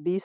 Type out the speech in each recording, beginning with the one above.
20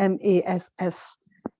MASS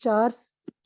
4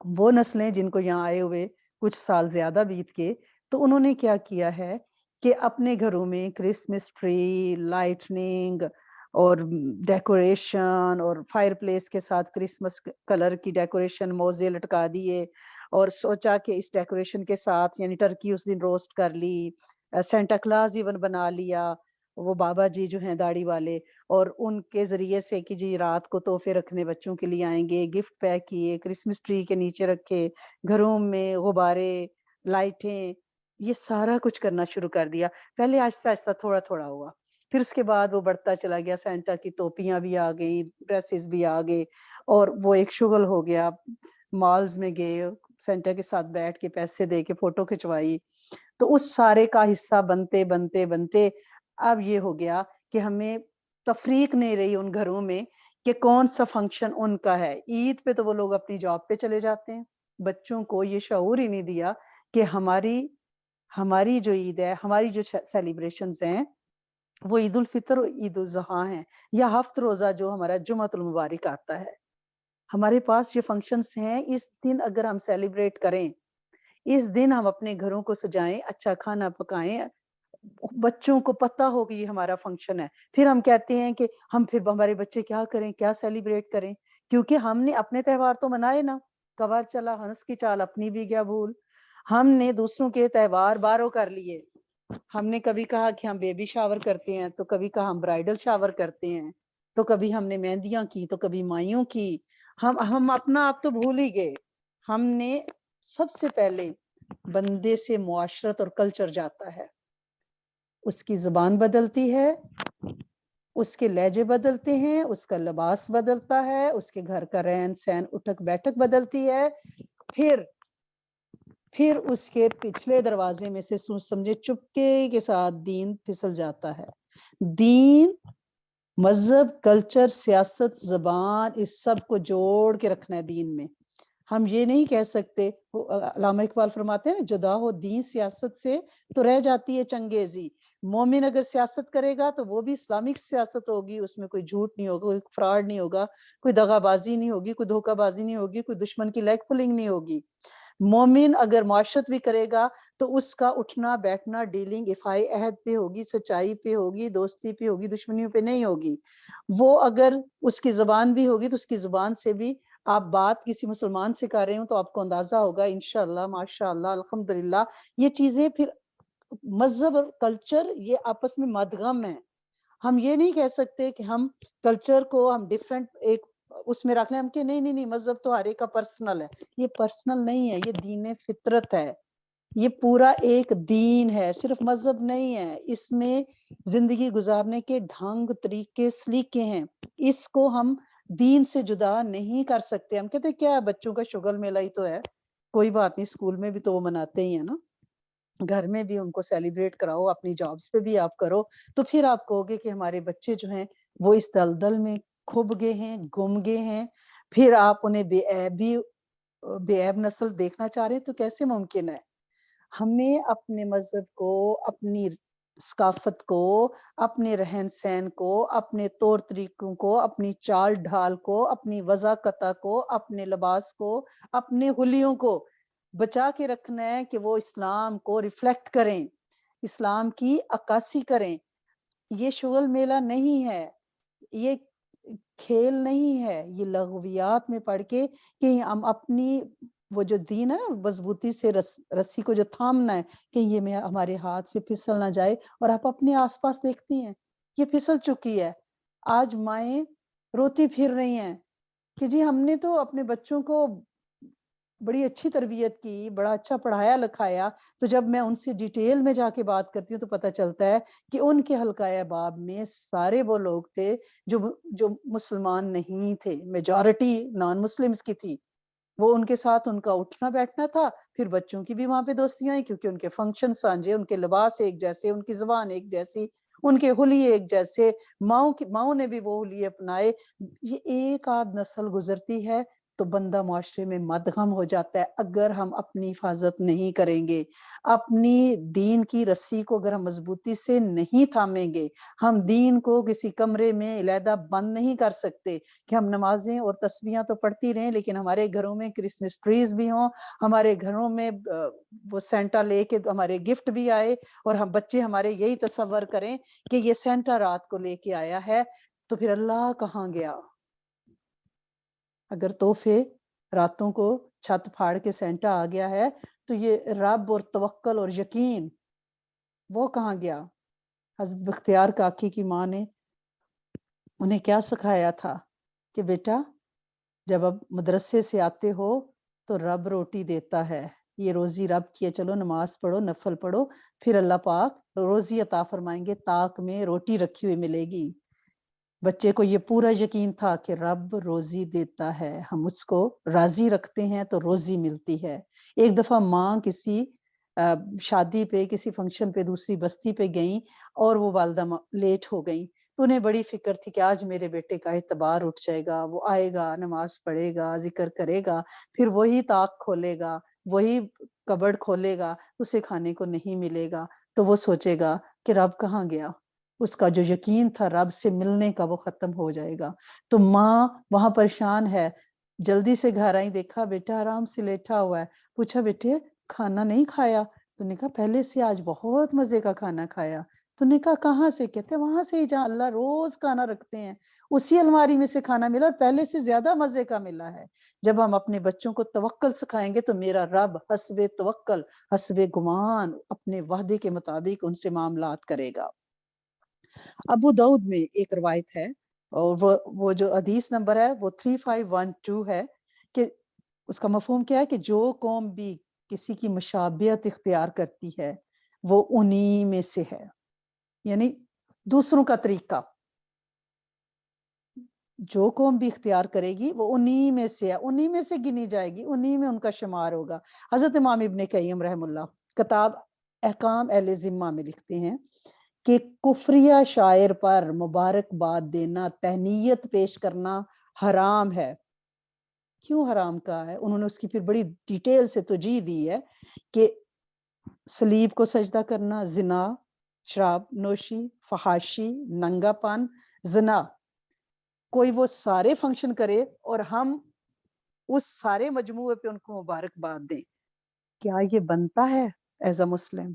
وہ نسلیں جن کو یہاں آئے ہوئے کچھ سال زیادہ بیت کے، تو انہوں نے کیا کیا ہے کہ اپنے گھروں میں کرسمس ٹری، لائٹننگ اور ڈیکوریشن اور فائر پلیس کے ساتھ کرسمس کلر کی ڈیکوریشن، موزے لٹکا دیے، اور سوچا کہ اس ڈیکوریشن کے ساتھ یعنی ٹرکی اس دن روسٹ کر لی، سینٹا کلاز ایون بنا لیا، وہ بابا جی جو ہیں داڑھی والے، اور ان کے ذریعے سے کہ جی رات کو تحفے رکھنے بچوں کے لیے آئیں گے، گفٹ پیک کیے، کرسمس ٹری کے نیچے رکھے، گھروں میں غبارے، لائٹیں، یہ سارا کچھ کرنا شروع کر دیا۔ پہلے آہستہ آہستہ تھوڑا تھوڑا ہوا، پھر اس کے بعد وہ بڑھتا چلا گیا، سینٹا کی ٹوپیاں بھی آ گئی، ڈریسز بھی آ گئے، اور وہ ایک شغل ہو گیا۔ مالز میں گئے، سینٹا کے ساتھ بیٹھ کے پیسے دے کے فوٹو کھنچوائی، تو اس سارے کا حصہ بنتے بنتے بنتے اب یہ ہو گیا کہ ہمیں تفریق نہیں رہی ان گھروں میں کہ کون سا فنکشن ان کا ہے۔ عید پہ تو وہ لوگ اپنی جاب پہ چلے جاتے ہیں، بچوں کو یہ شعور ہی نہیں دیا کہ ہماری جو عید ہے، ہماری جو سیلیبریشنز ہیں وہ عید الفطر اور عید الاضحیٰ ہیں، یا ہفت روزہ جو ہمارا جمعۃ المبارک آتا ہے۔ ہمارے پاس یہ فنکشنز ہیں، اس دن اگر ہم سیلیبریٹ کریں، اس دن ہم اپنے گھروں کو سجائیں، اچھا کھانا پکائیں، بچوں کو پتہ ہو کہ یہ ہمارا فنکشن ہے، پھر ہم کہتے ہیں کہ پھر ہمارے بچے کیا کریں، کیا سیلیبریٹ کریں، کیونکہ ہم نے اپنے تہوار تو منائے نا، کبر چلا ہنس کی چال اپنی بھی گیا بھول، ہم نے دوسروں کے تہوار بارو کر لیے۔ ہم نے کبھی کہا کہ ہم بیبی شاور کرتے ہیں، تو کبھی کہا ہم برائیڈل شاور کرتے ہیں، تو کبھی ہم نے مہندیاں کی، تو کبھی مائیوں کی، ہم اپنا آپ تو بھول ہی گئے۔ ہم نے سب سے پہلے بندے سے معاشرت اور کلچر جاتا ہے، اس کی زبان بدلتی ہے، اس کے لہجے بدلتے ہیں، اس کا لباس بدلتا ہے، اس کے گھر کا رہن سہن اٹھک بیٹھک بدلتی ہے، پھر اس کے پچھلے دروازے میں سے سوچ سمجھے چپکے کے ساتھ دین پھسل جاتا ہے۔ دین، مذہب، کلچر، سیاست، زبان، اس سب کو جوڑ کے رکھنا ہے دین میں۔ ہم یہ نہیں کہہ سکتے، علامہ اقبال فرماتے ہیں نا، جدا ہو دین سیاست سے تو رہ جاتی ہے چنگیزی۔ مومن اگر سیاست کرے گا تو وہ بھی اسلامک سیاست ہوگی، اس میں کوئی جھوٹ نہیں ہوگا، کوئی فراڈ نہیں ہوگا، کوئی دغا بازی نہیں ہوگی، کوئی دھوکہ بازی نہیں ہوگی، کوئی دشمن کی لیگ پلنگ نہیں ہوگی۔ مومن اگر معاشرت بھی کرے گا تو اس کا اٹھنا بیٹھنا ڈیلنگ افائی عہد پہ ہوگی، سچائی پہ ہوگی، دوستی پہ ہوگی، دشمنیوں پہ نہیں ہوگی۔ وہ اگر اس کی زبان بھی ہوگی تو اس کی زبان سے بھی آپ بات کسی مسلمان سے کر رہے ہوں تو آپ کو اندازہ ہوگا انشاءاللہ، ماشاءاللہ، الحمدللہ، یہ چیزیں پھر مذہب اور کلچر یہ آپس میں مدغم ہیں۔ ہم یہ نہیں کہہ سکتے کہ ہم کلچر کو ہم ڈیفرنٹ ایک اس میں رکھ لیں، ہم کہ نہیں مذہب تو ہر ایک کا پرسنل ہے۔ یہ پرسنل نہیں ہے، یہ دین فطرت ہے، یہ پورا ایک دین ہے، صرف مذہب نہیں ہے۔ اس میں زندگی گزارنے کے ڈھنگ، طریقے، سلیقے ہیں، اس کو ہم دین سے جدا نہیں کر سکتے۔ ہم کہتے ہیں کیا ہے، بچوں کا شغل میلہ ہی تو ہے، کوئی بات نہیں، اسکول میں بھی تو وہ مناتے ہی ہیں نا، گھر میں بھی ان کو سیلیبریٹ کراؤ، اپنی جابز پہ بھی آپ کرو، تو پھر آپ کہو گے کہ ہمارے بچے جو ہیں وہ اس دلدل میں کھب گئے ہیں، گم گئے ہیں۔ پھر آپ انہیں بے عیب نسل دیکھنا چاہ رہے ہیں تو کیسے ممکن ہے؟ ہمیں اپنے مذہب کو، اپنی ثقافت کو، اپنے رہن سہن کو، اپنے طور طریقوں کو، اپنی چال ڈھال کو، اپنی وضاقت کو، اپنے لباس کو، اپنے حلیوں کو بچا کے رکھنا ہے کہ وہ اسلام کو ریفلیکٹ کریں، اسلام کی عکاسی کریں۔ یہ شغل میلہ نہیں ہے، یہ کھیل نہیں ہے، یہ لغویات میں پڑھ کے کہ ہم اپنی وہ جو دین ہے نا، مضبوطی سے رسی کو جو تھامنا ہے کہ یہ میں ہمارے ہاتھ سے پھسل نہ جائے، اور آپ اپنے آس پاس دیکھتی ہیں یہ پھسل چکی ہے۔ آج مائیں روتی پھر رہی ہیں کہ جی ہم نے تو اپنے بچوں کو بڑی اچھی تربیت کی، بڑا اچھا پڑھایا لکھایا، تو جب میں ان سے ڈیٹیل میں جا کے بات کرتی ہوں تو پتہ چلتا ہے کہ ان کے حلقۂ احباب میں سارے وہ لوگ تھے جو مسلمان نہیں تھے، میجورٹی نان مسلمز کی تھی۔ وہ ان کے ساتھ ان کا اٹھنا بیٹھنا تھا، پھر بچوں کی بھی وہاں پہ دوستیاں ہیں کیونکہ ان کے فنکشن سانجے، ان کے لباس ایک جیسے، ان کی زبان ایک جیسی، ان کے حلیے ایک جیسے، ماؤں نے بھی وہ حلیے اپنائے۔ یہ ایک آدھ نسل گزرتی ہے تو بندہ معاشرے میں مدغم ہو جاتا ہے اگر ہم اپنی حفاظت نہیں کریں گے، اپنی دین کی رسی کو اگر ہم مضبوطی سے نہیں تھامیں گے، ہم دین کو کسی کمرے میں علیحدہ بند نہیں کر سکتے کہ ہم نمازیں اور تسبیحاں تو پڑھتی رہیں لیکن ہمارے گھروں میں کرسمس ٹریز بھی ہوں، ہمارے گھروں میں وہ سینٹا لے کے ہمارے گفٹ بھی آئے اور ہم بچے ہمارے یہی تصور کریں کہ یہ سینٹا رات کو لے کے آیا ہے، تو پھر اللہ کہاں گیا؟ اگر تحفے راتوں کو چھت پھاڑ کے سینٹا آ گیا ہے تو یہ رب اور توکل اور یقین وہ کہاں گیا؟ حضرت بختیار کاکی کی ماں نے انہیں کیا سکھایا تھا کہ بیٹا جب اب مدرسے سے آتے ہو تو رب روٹی دیتا ہے، یہ روزی رب کی ہے، چلو نماز پڑھو، نفل پڑھو، پھر اللہ پاک روزی عطا فرمائیں گے، طاق میں روٹی رکھی ہوئی ملے گی۔ بچے کو یہ پورا یقین تھا کہ رب روزی دیتا ہے، ہم اس کو راضی رکھتے ہیں تو روزی ملتی ہے۔ ایک دفعہ ماں کسی شادی پہ، کسی فنکشن پہ دوسری بستی پہ گئیں اور وہ والدہ لیٹ ہو گئیں، تو انہیں بڑی فکر تھی کہ آج میرے بیٹے کا اعتبار اٹھ جائے گا، وہ آئے گا، نماز پڑھے گا، ذکر کرے گا، پھر وہی طاق کھولے گا، وہی کبڈ کھولے گا، اسے کھانے کو نہیں ملے گا، تو وہ سوچے گا کہ رب کہاں گیا؟ اس کا جو یقین تھا رب سے ملنے کا وہ ختم ہو جائے گا۔ تو ماں وہاں پریشان ہے، جلدی سے گھر آئی، دیکھا بیٹا آرام سے لیٹا ہوا ہے، پوچھا بیٹے کھانا نہیں کھایا؟ تو نے کہا پہلے سے آج بہت مزے کا کھانا کھایا۔ تو نے کہا کہاں سے؟ کہتے وہاں سے ہی جہاں اللہ روز کھانا رکھتے ہیں، اسی الماری میں سے کھانا ملا اور پہلے سے زیادہ مزے کا ملا ہے۔ جب ہم اپنے بچوں کو توکل سکھائیں گے تو میرا رب حسب توکل حسب گمان اپنے وعدے کے مطابق ان سے معاملات کرے گا۔ ابو داؤد میں ایک روایت ہے اور وہ جو حدیث نمبر ہے وہ 3512 ہے کہ اس کا مفہوم کیا ہے کہ جو قوم بھی کسی کی مشابہت اختیار کرتی ہے وہ انہی میں سے ہے، یعنی دوسروں کا طریقہ جو قوم بھی اختیار کرے گی وہ انہی میں سے ہے، انہی میں سے گنی جائے گی، انہی میں ان کا شمار ہوگا۔ حضرت امام ابن قیم رحم اللہ کتاب احکام اہل ذمہ میں لکھتے ہیں کہ کفریہ شاعر پر مبارکباد دینا، تہنیت پیش کرنا حرام ہے۔ کیوں حرام کہا ہے؟ انہوں نے اس کی پھر بڑی ڈیٹیل سے توجیہ دی ہے کہ صلیب کو سجدہ کرنا، زنا، شراب نوشی، فحاشی، ننگا پن، زنا، کوئی وہ سارے فنکشن کرے اور ہم اس سارے مجموعے پہ ان کو مبارکباد دیں، کیا یہ بنتا ہے ایز اے مسلم؟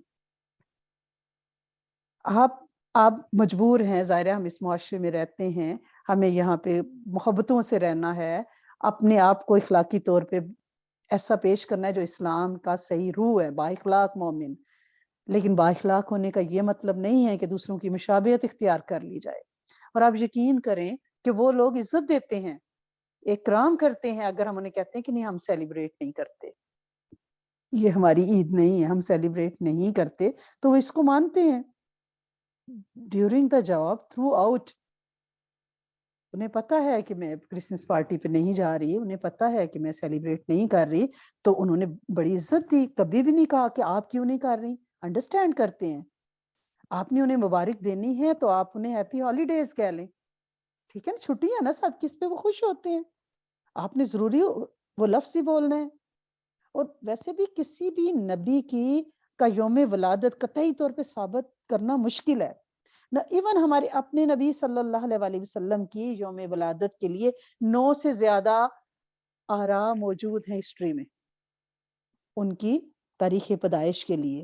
آپ مجبور ہیں، ظاہر ہے ہم اس معاشرے میں رہتے ہیں، ہمیں یہاں پہ محبتوں سے رہنا ہے، اپنے آپ کو اخلاقی طور پہ ایسا پیش کرنا ہے جو اسلام کا صحیح روح ہے، با اخلاق مومن۔ لیکن با اخلاق ہونے کا یہ مطلب نہیں ہے کہ دوسروں کی مشابہت اختیار کر لی جائے۔ اور آپ یقین کریں کہ وہ لوگ عزت دیتے ہیں، اکرام کرتے ہیں اگر ہم انہیں کہتے ہیں کہ نہیں ہم سیلیبریٹ نہیں کرتے، یہ ہماری عید نہیں ہے، ہم سیلیبریٹ نہیں کرتے، تو وہ اس کو مانتے ہیں during the job through out. انہیں پتا ہے کہ میں کرسمس پارٹی پہ نہیں جا رہی، انہیں پتا ہے کہ میں سیلیبریٹ نہیں کر رہی، تو انہوں نے بڑی عزت دی، کبھی بھی نہیں کہا کہ آپ کیوں نہیں کر رہی، انڈرسٹینڈ کرتے ہیں۔ آپ نے انہیں مبارک دینی ہے تو آپ انہیں ہیپی ہالیڈیز کہہ لیں، ٹھیک ہے نا، چھٹی ہے نا سب کس پہ وہ خوش ہوتے ہیں، آپ نے ضروری وہ لفظ ہی بولنا ہے۔ اور ویسے بھی کسی بھی نبی کی کا یوم ولادت قطعی طور پہ ثابت کرنا مشکل ہے نہ، ایون ہمارے اپنے نبی صلی اللہ علیہ وسلم کی یوم ولادت کے لیے 9 سے زیادہ آراء موجود ہیں ہسٹری میں ان کی تاریخ پیدائش کے لیے۔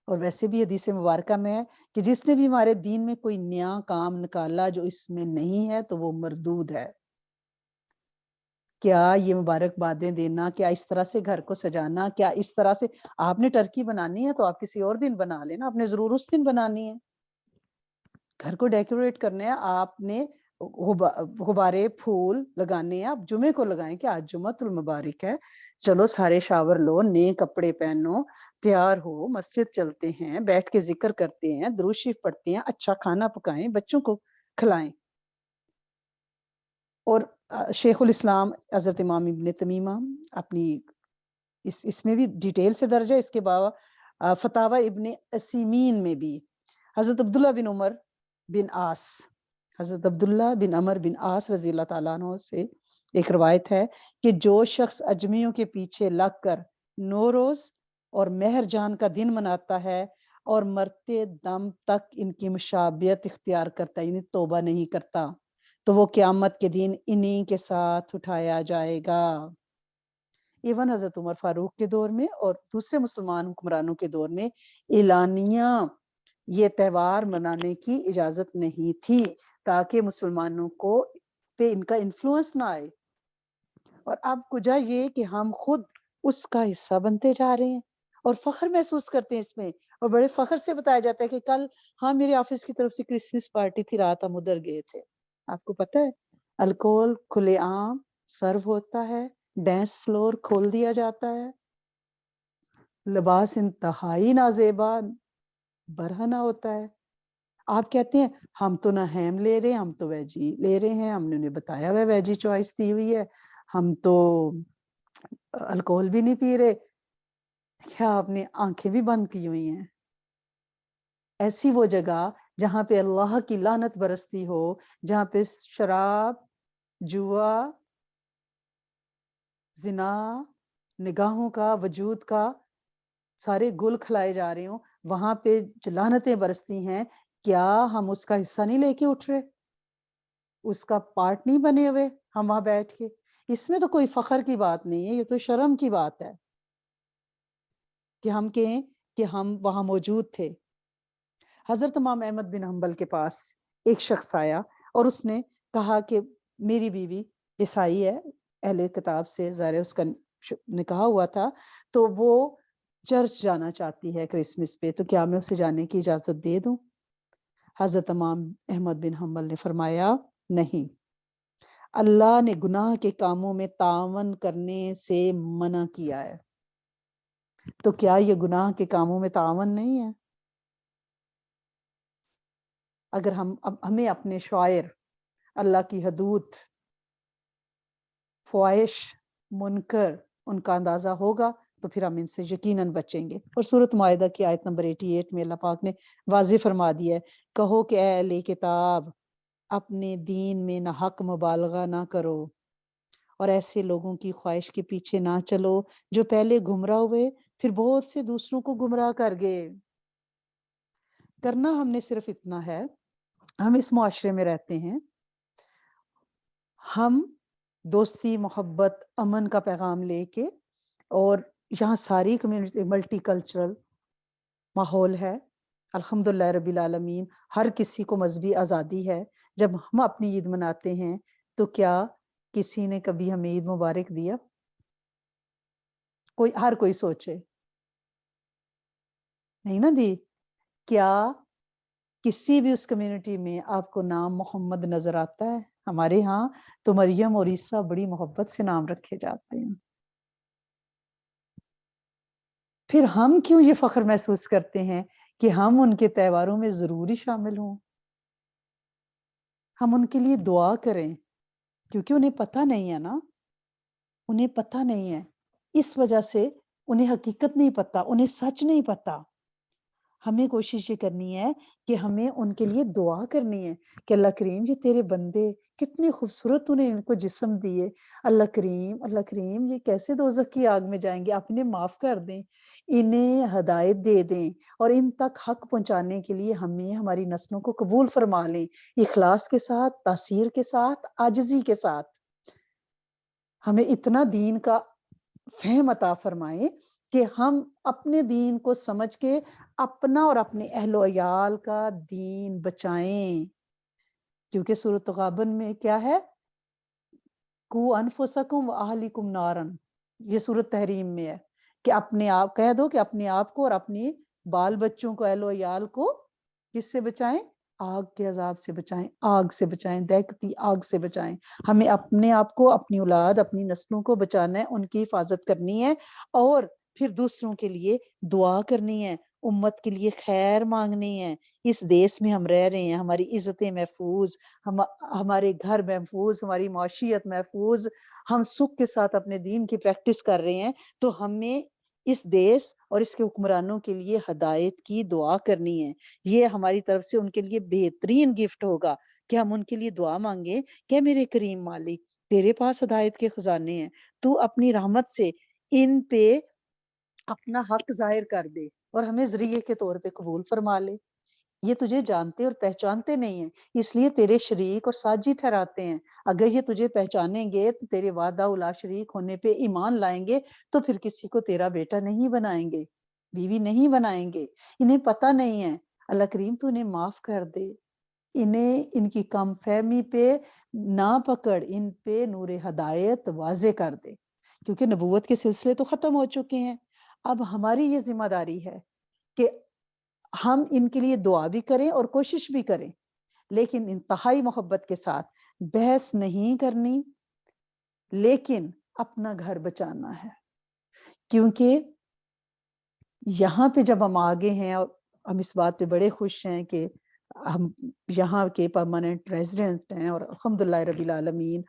اور ویسے بھی حدیث مبارکہ میں ہے کہ جس نے بھی ہمارے دین میں کوئی نیا کام نکالا جو اس میں نہیں ہے تو وہ مردود ہے۔ کیا یہ مبارکبادیں دینا، کیا اس طرح سے گھر کو سجانا، کیا اس طرح سے آپ نے ٹرکی بنانی ہے تو آپ کسی اور دن بنا لینا، آپ نے ضرور اس دن بنانی ہے۔ گھر کو ڈیکوریٹ کرنے ہیں، آپ نے غبارے پھول لگانے ہیں، آپ جمعے کو لگائیں کہ آج جمعۃ المبارک ہے، چلو سارے شاور لو، نئے کپڑے پہنو، تیار ہو، مسجد چلتے ہیں، بیٹھ کے ذکر کرتے ہیں، درود شریف پڑھتے ہیں، اچھا کھانا پکائیں، بچوں کو کھلائیں۔ اور شیخ الاسلام حضرت امام ابن تیمیہ اپنی اس میں بھی ڈیٹیل سے درج ہے، اس کے بعد فتاوی ابن اسیمین میں بھی حضرت عبداللہ بن عمر بن عاص، حضرت عبداللہ بن عمر بن عاص رضی اللہ تعالیٰ عنہ سے ایک روایت ہے کہ جو شخص اجمیوں کے پیچھے لگ کر نوروز اور مہر جان کا دن مناتا ہے اور مرتے دم تک ان کی مشابہت اختیار کرتا ہے، یعنی توبہ نہیں کرتا، تو وہ قیامت کے دن انہی کے ساتھ اٹھایا جائے گا۔ ایون حضرت عمر فاروق کے دور میں اور دوسرے مسلمان حکمرانوں کے دور میں اعلانیہ یہ تہوار منانے کی اجازت نہیں تھی تاکہ مسلمانوں کو پہ ان کا انفلوئنس نہ آئے۔ اور اب کجا یہ کہ ہم خود اس کا حصہ بنتے جا رہے ہیں اور فخر محسوس کرتے ہیں اس میں، اور بڑے فخر سے بتایا جاتا ہے کہ کل ہاں میرے آفس کی طرف سے کرسمس پارٹی تھی، رات ہم ادھر گئے تھے۔ آپ کو پتہ ہے الکوہل کھلے عام سرو ہوتا ہے، ڈانس فلور کھول دیا جاتا ہے، لباس انتہائی نازیبا برہنہ ہوتا ہے۔ آپ کہتے ہیں ہم تو نہ ہیم لے رہے، ہم تو ویجی لے رہے ہیں، ہم نے انہیں بتایا ہوا ویجی چوائس دی ہوئی ہے، ہم تو الکوہل بھی نہیں پی رہے۔ کیا آپ نے آنکھیں بھی بند کی ہوئی ہیں؟ ایسی وہ جگہ جہاں پہ اللہ کی لعنت برستی ہو، جہاں پہ شراب، جوا، زنا، نگاہوں کا، وجود کا سارے گل کھلائے جا رہے ہوں، وہاں پہ جو لعنتیں برستی ہیں، کیا ہم اس کا حصہ نہیں لے کے اٹھ رہے؟ اس کا پارٹ نہیں بنے ہوئے ہم وہاں بیٹھ کے؟ اس میں تو کوئی فخر کی بات نہیں ہے، یہ تو شرم کی بات ہے کہ ہم کہیں کہ ہم وہاں موجود تھے۔ حضرت امام احمد بن حنبل کے پاس ایک شخص آیا اور اس نے کہا کہ میری بیوی عیسائی ہے، اہل کتاب سے ظاہر اس کا نکاح ہوا تھا، تو وہ چرچ جانا چاہتی ہے کرسمس پہ، تو کیا میں اسے جانے کی اجازت دے دوں؟ حضرت امام احمد بن حنبل نے فرمایا نہیں، اللہ نے گناہ کے کاموں میں تعاون کرنے سے منع کیا ہے، تو کیا یہ گناہ کے کاموں میں تعاون نہیں ہے؟ اگر ہمیں اپنے شعائر، اللہ کی حدود، فواہش، منکر ان کا اندازہ ہوگا تو پھر ہم ان سے یقیناً بچیں گے۔ اور سورۃ مائدہ کی آیت نمبر 88 میں اللہ پاک نے واضح فرما دیا ہے، کہو کہ اے اہل کتاب اپنے دین میں نہ حق مبالغہ نہ کرو اور ایسے لوگوں کی خواہش کے پیچھے نہ چلو جو پہلے گمراہ ہوئے پھر بہت سے دوسروں کو گمراہ کر گئے۔ کرنا ہم نے صرف اتنا ہے، ہم اس معاشرے میں رہتے ہیں، ہم دوستی، محبت، امن کا پیغام لے کے، اور یہاں ساری کمیونٹی ملٹی کلچرل ماحول ہے الحمدللہ رب العالمین، ہر کسی کو مذہبی آزادی ہے۔ جب ہم اپنی عید مناتے ہیں تو کیا کسی نے کبھی ہمیں عید مبارک دیا؟ ہر کوئی سوچے، نہیں نا دی۔ کیا کسی بھی اس کمیونٹی میں آپ کو نام محمد نظر آتا ہے؟ ہمارے ہاں تو مریم اور عیسیٰ بڑی محبت سے نام رکھے جاتے ہیں۔ پھر ہم کیوں یہ فخر محسوس کرتے ہیں کہ ہم ان کے تہواروں میں ضروری شامل ہوں؟ ہم ان کے لیے دعا کریں، کیونکہ انہیں پتہ نہیں ہے نا، انہیں پتہ نہیں ہے، اس وجہ سے انہیں حقیقت نہیں پتہ، انہیں سچ نہیں پتہ۔ ہمیں کوشش یہ کرنی ہے کہ ہمیں ان کے لیے دعا کرنی ہے کہ اللہ کریم یہ تیرے بندے کتنے خوبصورت انہیں ان کو جسم دیے، اللہ کریم یہ کیسے دوزخ کی آگ میں جائیں گے، اپنے معاف کر دیں، انہیں ہدایت دے دیں، اور ان تک حق پہنچانے کے لیے ہمیں ہماری نسلوں کو قبول فرما لیں، اخلاص کے ساتھ، تاثیر کے ساتھ، عاجزی کے ساتھ۔ ہمیں اتنا دین کا فہم عطا فرمائیں کہ ہم اپنے دین کو سمجھ کے اپنا اور اپنے اہل و عیال کا دین بچائیں، کیونکہ سورۃ غابن میں کیا ہے؟ کو انفسکم و اہلیکم نارن، یہ سورۃ تحریم میں ہے کہ اپنے آپ کہہ دو کہ اپنے آپ کو اور اپنے بال بچوں کو، اہل و عیال کو کس سے بچائیں؟ آگ کے عذاب سے بچائیں، آگ سے بچائیں، دہکتی آگ سے بچائیں۔ ہمیں اپنے آپ کو، اپنی اولاد، اپنی نسلوں کو بچانا ہے، ان کی حفاظت کرنی ہے، اور پھر دوسروں کے لیے دعا کرنی ہے، امت کے لیے خیر مانگنی ہے۔ اس دیس میں ہم رہ رہے ہیں، ہماری عزتیں محفوظ، ہمارے گھر محفوظ، ہماری معاشیت محفوظ، ہم سکھ کے ساتھ اپنے دین کی پریکٹس کر رہے ہیں، تو ہمیں اس دیس اور اس کے حکمرانوں کے لیے ہدایت کی دعا کرنی ہے۔ یہ ہماری طرف سے ان کے لیے بہترین گفٹ ہوگا کہ ہم ان کے لیے دعا مانگیں کہ میرے کریم مالک تیرے پاس ہدایت کے خزانے ہیں، تو اپنی رحمت سے ان پہ اپنا حق ظاہر کر دے اور ہمیں ذریعے کے طور پہ قبول فرما لے۔ یہ تجھے جانتے اور پہچانتے نہیں ہیں، اس لیے تیرے شریک اور ساجی ٹھہراتے ہیں۔ اگر یہ تجھے پہچانیں گے تو تیرے وعدہ الا شریک ہونے پہ ایمان لائیں گے، تو پھر کسی کو تیرا بیٹا نہیں بنائیں گے، بیوی نہیں بنائیں گے۔ انہیں پتہ نہیں ہے، اللہ کریم تو انہیں معاف کر دے، انہیں ان کی کم فہمی پہ نہ پکڑ، ان پہ نور ہدایت واضح کر دے، کیونکہ نبوت کے سلسلے تو ختم ہو چکے ہیں۔ اب ہماری یہ ذمہ داری ہے کہ ہم ان کے لیے دعا بھی کریں اور کوشش بھی کریں، لیکن انتہائی محبت کے ساتھ، بحث نہیں کرنی، لیکن اپنا گھر بچانا ہے۔ کیونکہ یہاں پہ جب ہم آگے ہیں، اور ہم اس بات پہ بڑے خوش ہیں کہ ہم یہاں کے پرماننٹ ریزیڈنٹ ہیں، اور الحمدللہ رب العالمین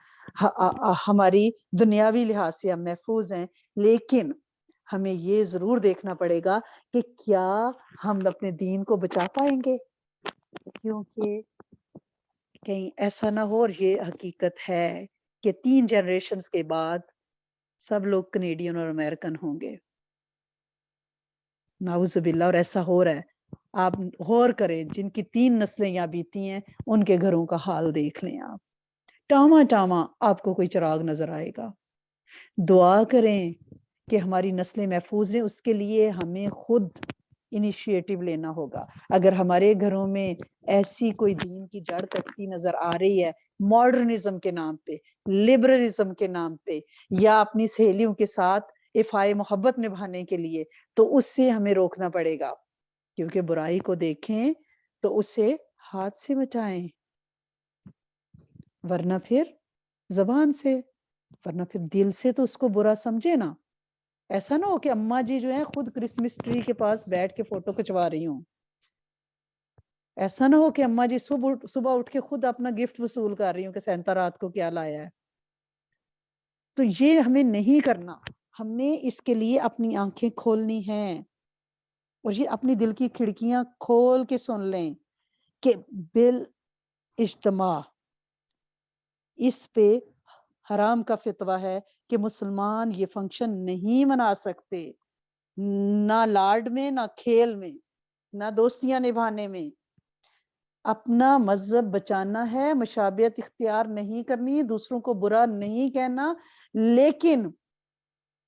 ہماری دنیاوی لحاظ سے ہم محفوظ ہیں، لیکن ہمیں یہ ضرور دیکھنا پڑے گا کہ کیا ہم اپنے دین کو بچا پائیں گے، کیونکہ کہیں ایسا نہ ہو، اور یہ حقیقت ہے کہ 3 جنریشنز کے بعد سب لوگ کنیڈین اور امریکن ہوں گے، نعوذ باللہ، اور ایسا ہو رہا ہے۔ آپ غور کریں، جن کی 3 نسلیں یہاں بیتی ہیں، ان کے گھروں کا حال دیکھ لیں آپ، ٹاما ٹاما آپ کو کوئی چراغ نظر آئے گا۔ دعا کریں کہ ہماری نسلیں محفوظ رہیں، اس کے لیے ہمیں خود انیشیٹو لینا ہوگا۔ اگر ہمارے گھروں میں ایسی کوئی دین کی جڑ کٹتی نظر آ رہی ہے، ماڈرنزم کے نام پہ، لبرلزم کے نام پہ، یا اپنی سہیلیوں کے ساتھ افائے محبت نبھانے کے لیے، تو اس سے ہمیں روکنا پڑے گا، کیونکہ برائی کو دیکھیں تو اسے ہاتھ سے مٹائیں، ورنہ پھر زبان سے، ورنہ پھر دل سے تو اس کو برا سمجھے نا۔ ایسا نہ ہو کہ اماں جی جو ہیں خود کرسمس ٹری کے پاس بیٹھ کے فوٹو کھچوا رہی ہوں، ایسا نہ ہو کہ اماں جی صبح اٹھ کے خود اپنا گفٹ وصول کر رہی ہوں کہ سینتا رات کو کیا لایا ہے۔ تو یہ ہمیں نہیں کرنا، ہمیں اس کے لیے اپنی آنکھیں کھولنی ہیں، اور یہ اپنی دل کی کھڑکیاں کھول کے سن لیں کہ بالاجتماع اس پہ حرام کا فتویٰ ہے کہ مسلمان یہ فنکشن نہیں منا سکتے، نہ لاڈ میں، نہ کھیل میں، نہ دوستیاں نبھانے میں۔ اپنا مذہب بچانا ہے، مشابہت اختیار نہیں کرنی، دوسروں کو برا نہیں کہنا، لیکن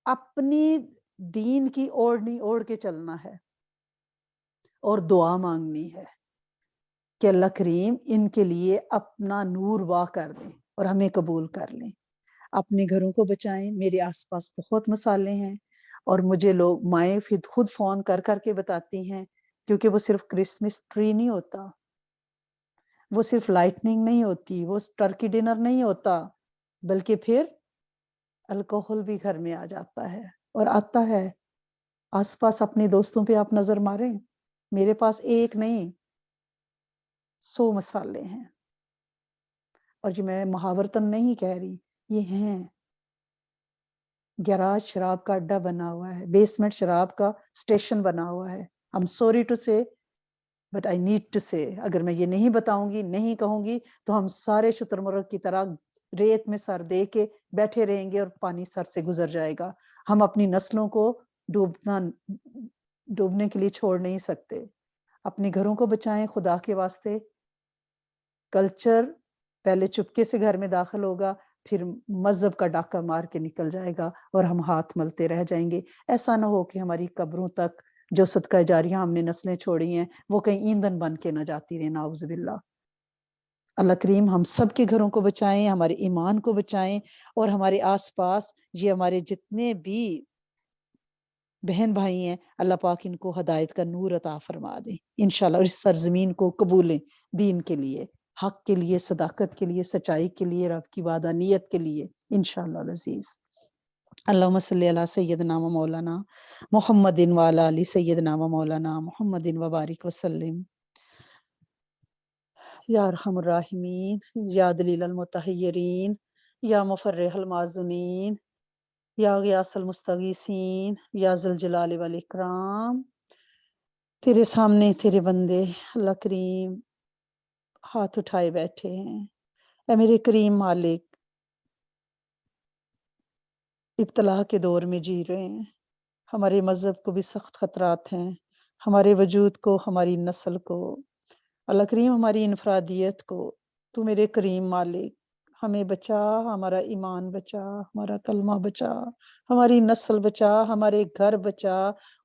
اپنی دین کی اوڑھنی اوڑھ کے چلنا ہے، اور دعا مانگنی ہے کہ اللہ کریم ان کے لیے اپنا نور واہ کر دیں اور ہمیں قبول کر لیں۔ اپنے گھروں کو بچائیں۔ میرے آس پاس بہت مسالے ہیں، اور مجھے لوگ مائیں خود فون کر کر کے بتاتی ہیں، کیونکہ وہ صرف کرسمس ٹری نہیں ہوتا، وہ صرف لائٹننگ نہیں ہوتی، وہ ٹرکی ڈنر نہیں ہوتا، بلکہ پھر الکوہل بھی گھر میں آ جاتا ہے، اور آتا ہے۔ آس پاس اپنے دوستوں پہ آپ نظر ماریں، میرے پاس ایک نہیں 100 مسالے ہیں، اور جو میں محاورتن نہیں کہہ رہی، یہ ہیں۔ گیراج شراب کا اڈا بنا ہوا ہے، بیسمنٹ شراب کا اسٹیشن بنا ہوا ہے۔ I'm sorry to say but I need to say، اگر میں یہ نہیں بتاؤں گی، نہیں کہوں گی، تو ہم سارے شتر مرغ کی طرح ریت میں سر دے کے بیٹھے رہیں گے، اور پانی سر سے گزر جائے گا۔ ہم اپنی نسلوں کو ڈوبنے کے لیے چھوڑ نہیں سکتے۔ اپنے گھروں کو بچائیں خدا کے واسطے۔ کلچر پہلے چپکے سے گھر میں داخل ہوگا، پھر مذہب کا ڈاکہ مار کے نکل جائے گا، اور ہم ہاتھ ملتے رہ جائیں گے۔ ایسا نہ ہو کہ ہماری قبروں تک جو صدقہ جاریہ ہم نے نسلیں چھوڑی ہیں، وہ کہیں ایندھن بن کے نہ جاتی رہیں، نعوذ باللہ۔ اللہ کریم ہم سب کے گھروں کو بچائیں، ہمارے ایمان کو بچائیں، اور ہمارے آس پاس یہ ہمارے جتنے بھی بہن بھائی ہیں، اللہ پاک ان کو ہدایت کا نور عطا فرما دیں انشاءاللہ، اور اس سرزمین کو قبولیں دین کے لیے، حق کے لیے، صداقت کے لیے، سچائی کے لیے، رب کی وعدانیت کے لیے انشاءاللہ العزیز۔ اللہم صلی علی سیدنا و مولانا محمد وعلی آل سیدنا و مولانا محمد وبارک وسلم۔ یا ارحم الراحمین، یا دلیل المتحیرین، یا مفرح المعذونین، یا غیاث المستغیثین، یا ذی الجلال والاکرام۔ تیرے سامنے تیرے بندے اللہ کریم ہاتھ اٹھائے بیٹھے ہیں۔ اے میرے کریم مالک، ابتلا کے دور میں جی رہے ہیں، ہمارے مذہب کو بھی سخت خطرات ہیں، ہمارے وجود کو، ہماری نسل کو، اللہ کریم ہماری انفرادیت کو، تو میرے کریم مالک ہمیں بچا، ہمارا ایمان بچا، ہمارا کلمہ بچا، ہماری نسل بچا، ہمارے گھر بچا،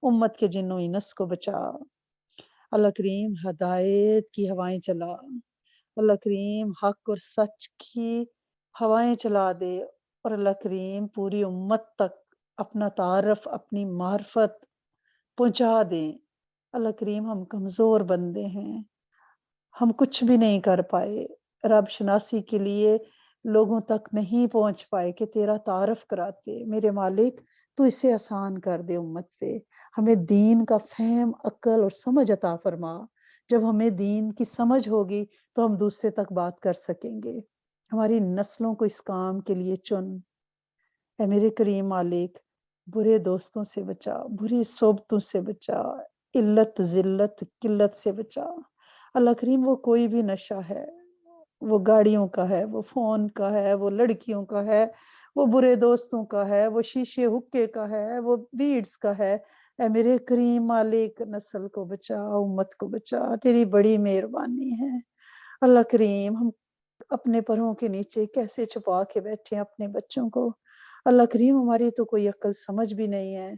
امت کے جن و انس کو بچا۔ اللہ کریم ہدایت کی ہوائیں چلا، اللہ کریم حق اور سچ کی ہوائیں چلا دے، اور اللہ کریم پوری امت تک اپنا تعارف، اپنی معرفت پہنچا دیں۔ اللہ کریم ہم کمزور بندے ہیں، ہم کچھ بھی نہیں کر پائے، رب شناسی کے لیے لوگوں تک نہیں پہنچ پائے کہ تیرا تعارف کراتے۔ میرے مالک تو اسے آسان کر دے امت پہ، ہمیں دین کا فہم، عقل اور سمجھ عطا فرما۔ جب ہمیں دین کی سمجھ ہوگی تو ہم دوسرے تک بات کر سکیں گے۔ ہماری نسلوں کو اس کام کے لیے چن، اے میرے کریم مالک، برے دوستوں سے بچا، بری صحبتوں سے بچا، علت ذلت قلت سے بچا۔ اللہ کریم وہ کوئی بھی نشہ ہے، وہ گاڑیوں کا ہے، وہ فون کا ہے، وہ لڑکیوں کا ہے، وہ برے دوستوں کا ہے، وہ شیشے حکے کا ہے، وہ بیڈز کا ہے، اے میرے کریم مالک نسل کو بچا، امت کو بچا، تیری بڑی مہربانی ہے۔ اللہ کریم ہم اپنے پروں کے نیچے کیسے چھپا کے بیٹھے ہیں اپنے بچوں کو۔ اللہ کریم ہماری تو کوئی عقل سمجھ بھی نہیں ہے،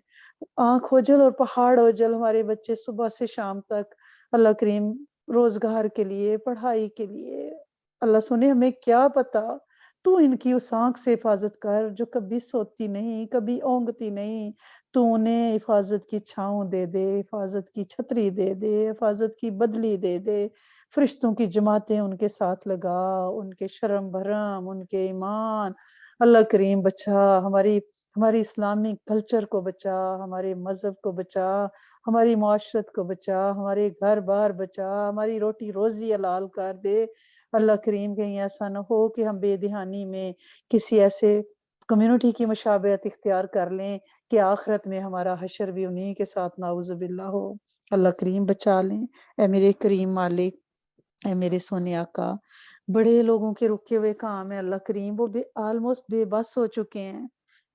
آنکھ اوجل اور پہاڑ اوجل ہمارے بچے صبح سے شام تک اللہ کریم روزگار کے لیے، پڑھائی کے لیے، اللہ سنے ہمیں کیا پتا، تو ان کی اس آنکھ سے حفاظت کر جو کبھی سوتی نہیں، کبھی اونگتی نہیں، تو انہیں حفاظت کی چھاؤں دے دے، حفاظت کی چھتری دے دے، حفاظت کی بدلی دے دے، فرشتوں کی جماعتیں ان کے ساتھ لگا، ان کے شرم بھرم، ان کے ایمان۔ اللہ کریم بچا ہماری اسلامی کلچر کو بچا، ہمارے مذہب کو بچا، ہماری معاشرت کو بچا، ہمارے گھر بار بچا، ہماری روٹی روزی حلال کر دے۔ اللہ کریم کہیں ایسا نہ ہو کہ ہم بے دہانی میں کسی ایسے کمیونٹی کی مشابہت اختیار کر لیں کہ آخرت میں ہمارا حشر بھی انہی کے ساتھ نعوذ باللہ ہو۔ اللہ کریم بچا لیں، اے میرے کریم مالک، اے میرے سونے آقا۔ بڑے لوگوں کے رکے ہوئے کام ہے اللہ کریم، وہ آلموسٹ بے بس ہو چکے ہیں،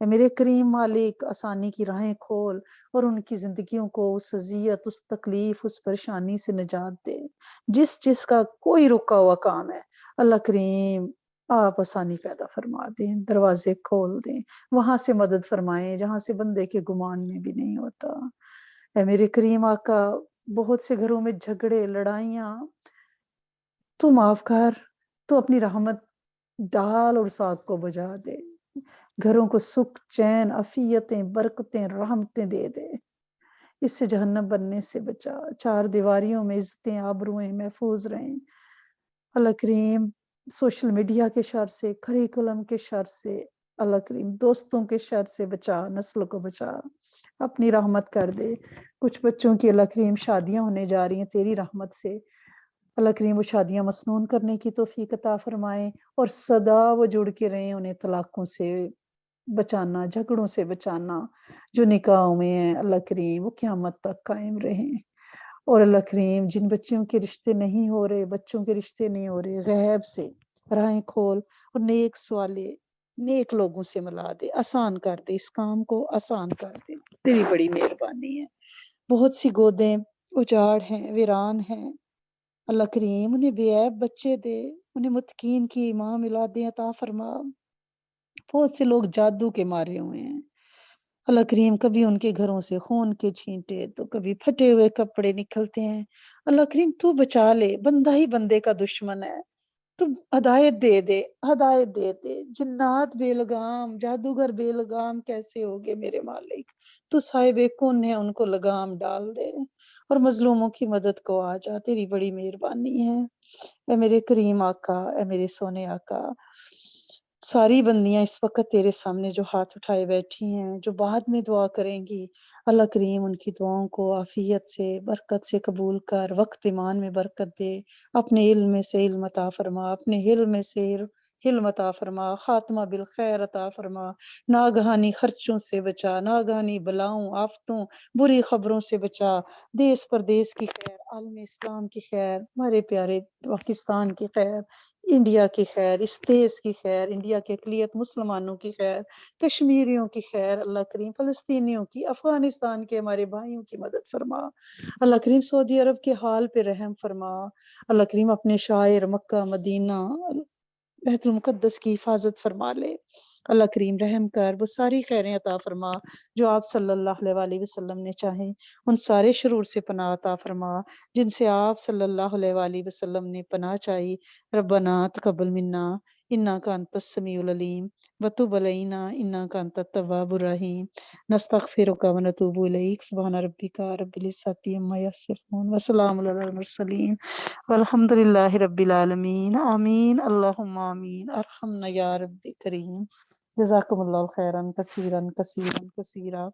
اے میرے کریم مالک آسانی کی راہیں کھول اور ان کی زندگیوں کو اس اذیت، اس تکلیف، اس پریشانی سے نجات دے۔ جس کا کوئی رکا ہوا کام ہے اللہ کریم آپ آسانی پیدا فرما دیں، دروازے کھول دیں، وہاں سے مدد فرمائیں جہاں سے بندے کے گمان میں بھی نہیں ہوتا۔ اے میرے کریم آقا، بہت سے گھروں میں جھگڑے، لڑائیاں، تو معاف کر، تو اپنی رحمت ڈال اور ساگ کو بجھا دے، گھروں کو سکھ، چین، عافیتیں، برکتیں، رحمتیں دے دے، اس سے جہنم بننے سے بچا، چار دیواریوں میں عزتیں، آبروئیں محفوظ رہیں۔ اللہ کریم سوشل میڈیا کے شر سے، کریکولم کے شر سے، اللہ کریم دوستوں کے شر سے بچا، نسل کو بچا، اپنی رحمت کر دے۔ کچھ بچوں کی اللہ کریم شادیاں ہونے جا رہی ہیں تیری رحمت سے، اللہ کریم وہ شادیاں مسنون کرنے کی توفیق عطا فرمائیں، اور صدا وہ جڑ کے رہیں، انہیں طلاقوں سے بچانا، جھگڑوں سے بچانا، جو نکاحوں میں ہیں اللہ کریم وہ قیامت تک قائم رہیں۔ اور اللہ کریم جن بچوں کے رشتے نہیں ہو رہے، بچوں کے رشتے نہیں ہو رہے، غیب سے راہیں کھول اور نیک سوالے، نیک لوگوں سے ملا دے، آسان کر دے، اس کام کو آسان کر دے، تیری بڑی مہربانی ہے۔ بہت سی گودیں اجاڑ ہیں، ویران ہیں، اللہ کریم انہیں بے عیب بچے دے، انہیں متقین کی ایمان ملادیں عطا فرما۔ بہت سے لوگ جادو کے مارے ہوئے ہیں، اللہ کریم کبھی ان کے گھروں سے خون کے چھینٹے، تو کبھی پھٹے ہوئے کپڑے نکلتے ہیں، اللہ کریم تو بچا لے، بندہ ہی بندے کا دشمن ہے، تو ہدایت دے دے، ہدایت دے دے۔ جنات بے لگام، جادوگر بے لگام کیسے ہوگے میرے مالک، تو صاحب کن ہے، ان کو لگام ڈال دے، اور مظلوموں کی مدد کو آ جا، تیری بڑی مہربانی ہے۔ اے میرے کریم آقا، اے میرے سونے آقا، ساری بندیاں اس وقت تیرے سامنے جو ہاتھ اٹھائے بیٹھی ہیں، جو بعد میں دعا کریں گی، اللہ کریم ان کی دعاؤں کو عافیت سے، برکت سے قبول کر، وقت ایمان میں برکت دے، اپنے علم میں سے علم عطا فرما، اپنے علم میں سے حلم عطا فرما، خاتمہ بالخیر عطا فرما، ناگہانی خرچوں سے بچا، ناگہانی بلاؤں آفتوں بری خبروں سے بچا، دیس پردیس کی خیر، عالم اسلام کی خیر، ہمارے پیارے پاکستان کی خیر، انڈیا کی خیر، اس دیس کی خیر، انڈیا کے اقلیت مسلمانوں کی خیر، کشمیریوں کی خیر، اللہ کریم فلسطینیوں کی، افغانستان کے ہمارے بھائیوں کی مدد فرما، اللہ کریم سعودی عرب کے حال پہ رحم فرما، اللہ کریم اپنے شاعر مکہ مدینہ بیت المقدس کی حفاظت فرما لے، اللہ کریم رحم کر وہ ساری خیریں عطا فرما جو آپ صلی اللہ علیہ وآلہ وسلم نے چاہیں، ان سارے شرور سے پناہ عطا فرما جن سے آپ صلی اللہ علیہ وآلہ وسلم نے پناہ چاہی، ربنا تقبل منا انک انت السمیع العلیم وتب علینا انک انت التواب الرحیم نستغفرک ونتوب الیک سبحان ربک رب العزۃ عما یصفون وسلام علی المرسلین والحمد للہ رب العالمین آمین اللہم آمین ارحمنا یا رب کریم جزاکم اللہ خیرا کثیرا کثیرا کثیرا